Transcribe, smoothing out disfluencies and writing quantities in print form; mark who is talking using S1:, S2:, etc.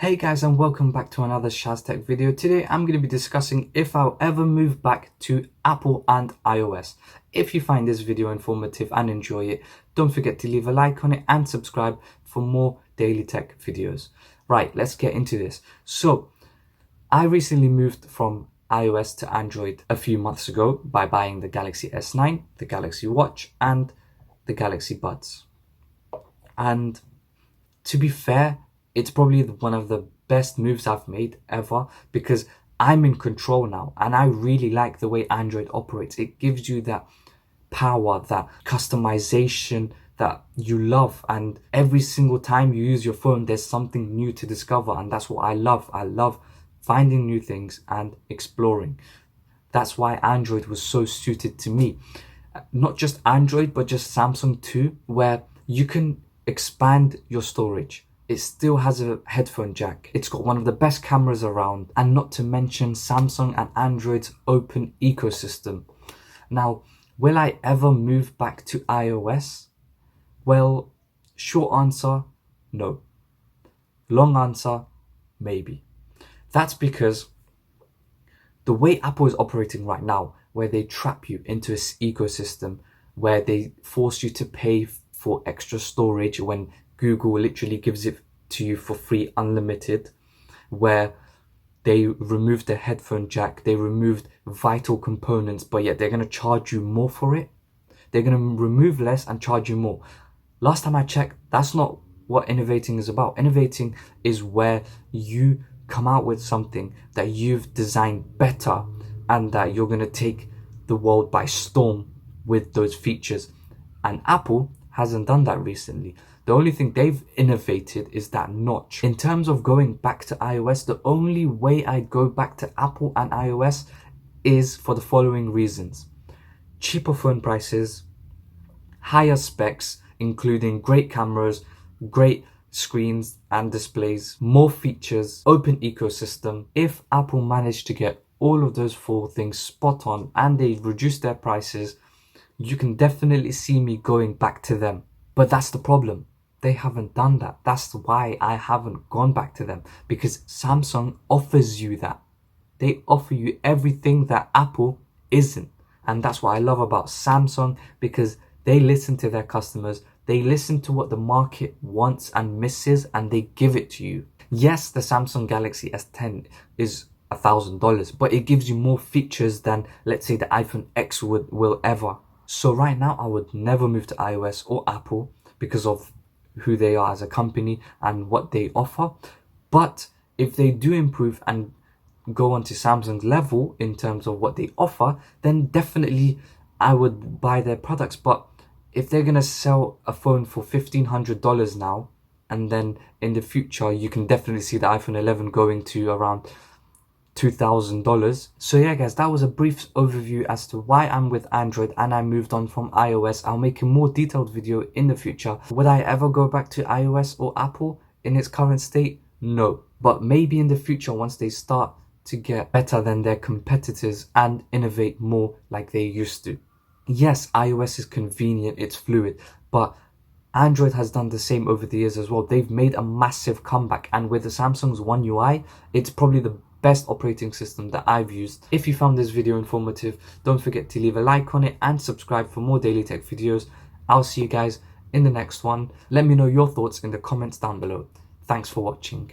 S1: Hey guys, and welcome back to another Shaz Tech video. Today I'm going to be discussing if I'll ever move back to Apple and iOS. If you find this video informative and enjoy it, don't forget to leave a like on it and subscribe for more daily tech videos. Right, let's get into this. So, I recently moved from iOS to Android a few months ago by buying the Galaxy S9, the Galaxy Watch, and the Galaxy Buds. And to be fair, it's probably one of the best moves I've made ever because I'm in control now and I really like the way Android operates. It gives you that power, that customization that you love, and every single time you use your phone there's something new to discover, and that's what I love. I love finding new things and exploring. That's why Android was so suited to me. Not just Android but just Samsung too, where you can expand your storage. It still has a headphone jack. It's got one of the best cameras around, and not to mention Samsung and Android's open ecosystem. Now, will I ever move back to iOS? Well, short answer, no. Long answer, maybe. That's because the way Apple is operating right now, where they trap you into this ecosystem, where they force you to pay for extra storage when Google literally gives it to you for free, unlimited, where they removed the headphone jack, they removed vital components, but yet they're going to charge you more for it. They're going to remove less and charge you more. Last time I checked, that's not what innovating is about. Innovating is where you come out with something that you've designed better and that you're going to take the world by storm with those features. And Apple hasn't done that recently. The only thing they've innovated is that notch. In terms of going back to iOS, the only way I'd go back to Apple and iOS is for the following reasons: cheaper phone prices, higher specs, including great cameras, great screens and displays, more features, open ecosystem. If Apple managed to get all of those four things spot on and they reduce their prices, you can definitely see me going back to them. But that's the problem. They haven't done that. That's why I haven't gone back to them, because Samsung offers you that. They offer you everything that Apple isn't. And that's what I love about Samsung, because they listen to their customers. They listen to what the market wants and misses, and they give it to you. Yes, the Samsung Galaxy S10 is $1,000, but it gives you more features than, let's say, the iPhone X will ever. So right now, I would never move to iOS or Apple because of who they are as a company and what they offer. But if they do improve and go on to Samsung's level in terms of what they offer, then definitely I would buy their products. But if they're going to sell a phone for $1,500 now, and then in the future, you can definitely see the iPhone 11 going to around $2,000. So yeah guys, that was a brief overview as to why I'm with Android and I moved on from iOS. I'll make a more detailed video in the future. Would I ever go back to iOS or Apple in its current state? No. But maybe in the future, once they start to get better than their competitors and innovate more like they used to. Yes, iOS is convenient, it's fluid, but Android has done the same over the years as well. They've made a massive comeback, and with the Samsung's One UI, it's probably the best operating system that I've used. If you found this video informative, don't forget to leave a like on it and subscribe for more daily tech videos. I'll see you guys in the next one. Let me know your thoughts in the comments down below. Thanks for watching.